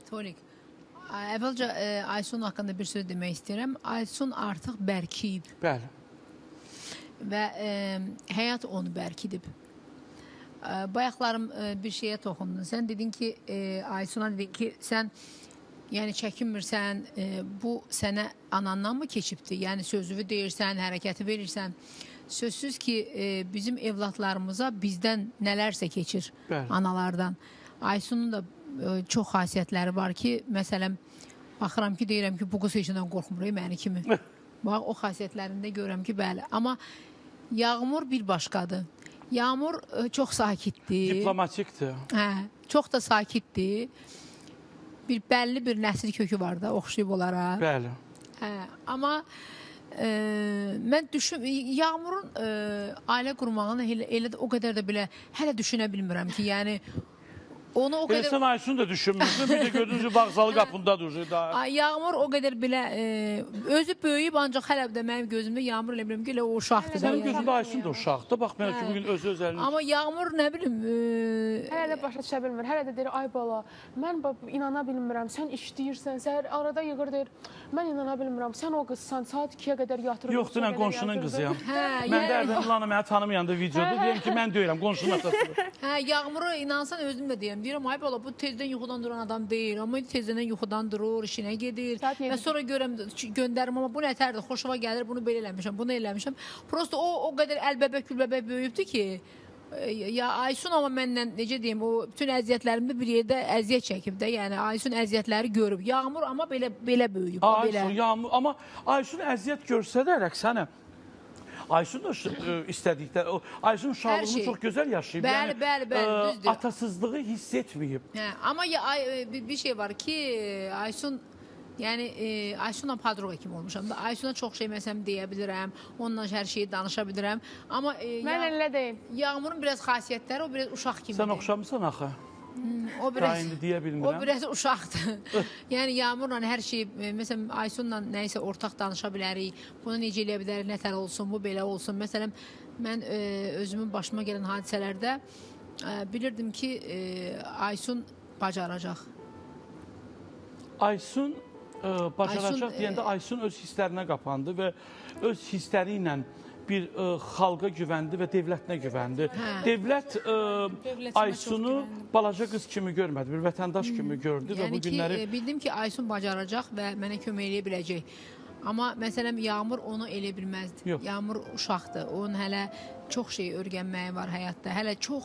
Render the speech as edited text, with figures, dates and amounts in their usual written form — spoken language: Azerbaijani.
Tolik, əvvəlcə Aysun haqqında bir söz demək istəyirəm. Aysun artıq bərkiyib. Bəli. Və həyat onu bərkidib. Bayaqlarım bir şeyə toxundun. Sən dedin ki, Aysuna dedin ki, sən yəni çəkinmirsən, bu sənə anandan mı keçibdir? Yəni sözünü deyirsən, hərəkəti verirsən. Sözsüz ki, bizim evlatlarımıza bizdən nələrsə keçir. Bəli. Analardan. Aysunun da çox xasiyyətləri var ki, məsələn, baxıram ki, deyirəm ki, bu qız heçindən qorxmur, məni kimi. Bax, o xasiyyətlərində görürəm ki, bəli. Amma Yağmur bir başqadır. Yağmur çox sakitdir. Diplomatikdir. Hə, çox da sakitdir. Bəlli bir nəsil kökü var da, oxşayıb olaraq. Bəli. Hə, amma mən Yağmurun ailə qurmağını elə o qədər də belə hələ düşünə bilmirəm ki, yəni onu o qədər... Sən Aysun da düşünmüşsün, bir də gördüyünüz bağzalı qapında durur. Yağmur o qədər belə, özü böyüyüb, ancaq hələ də mənim gözümdə Yağmur elə biləm ki, elə o uşaqdır. Sənin gözündə Aysun da uşaqdır, bax, mənə ki, bugün özü özəlini... Amma Yağmur, nə bilim... Hələ də başa düşə bilmir, hələ də deyir, ay bala, mən inana bilmirəm, sən işləyirsən, səhər arada yığır deyir, mən inana bilmirəm, sən o qızsan, saat 2-yə qədər yatırır. Yoxdur, mən qonşunun qızıyam. Mən də Ərdəm Ulanı mənə tanımayanda videoda deyirəm ki, mən deyirəm, qonşunun atasıdır. Hə, Yağmuru inansan özüm də deyirəm. Deyirəm, ay bala, bu tezdən yuxudan duran adam deyil. Amma tezdən yuxudan durur, işinə gedir. Və sonra görəm, göndərim, amma bu nətərdir, xoşuma gəlir, bunu belə eləmişəm, bunu eləmişəm. Prosto o qədər əlbəbək, gülbəbək böyüyübdür ki, ya Aysun amma məndən, necə deyim, o bütün əziyyətlərimdə bir yerdə əziyyət çəkib də, yəni Aysun əziyyətləri görüb. Yağmur amma belə böyüyüb. Aysun, Yağmur, amma Aysun əziyyət görsə də rəqsənə, Aysun da istədikdə, Aysun uşaqlığını çox gözəl yaşayıb. Bəli, düzdür. Atasızlığı hiss etməyib. Amma bir şey var ki, Aysun, yəni Aysunla padroqa kimi olmuşam da. Aysuna çox şey məsələn deyə bilirəm, onunla hər şeyi danışa bilirəm. Amma mən elə deyim. Yağmurun biraz xasiyyətləri, o biraz uşaq kimidir. Sən oxşamısan axı? O biraz uşaqdır. Yəni Yağmurla hər şey, məsələn Aysunla nəyisə ortaq danışa bilərik, bunu necə eləyə bilərik, nətər olsun, bu belə olsun. Məsələn, mən özümün başıma gələn hadisələrdə bilirdim ki, Aysun bacaracaq. Aysun bacaracaq deyəndə Aysun öz hisslərinə qapandı və öz hissləri ilə bir xalqa güvəndi və dövlətinə güvəndi. Dövlət Aysunu balaca qız kimi görmədi, bir vətəndaş kimi gördü və bu günləri... Yəni ki, bildim ki, Aysun bacaracaq və mənə kömək eləyə biləcək. Amma məsələn, Yağmur onu elə bilməzdi. Yağmur uşaqdır, onun hələ çox şey öyrənməyi var həyatda, hələ çox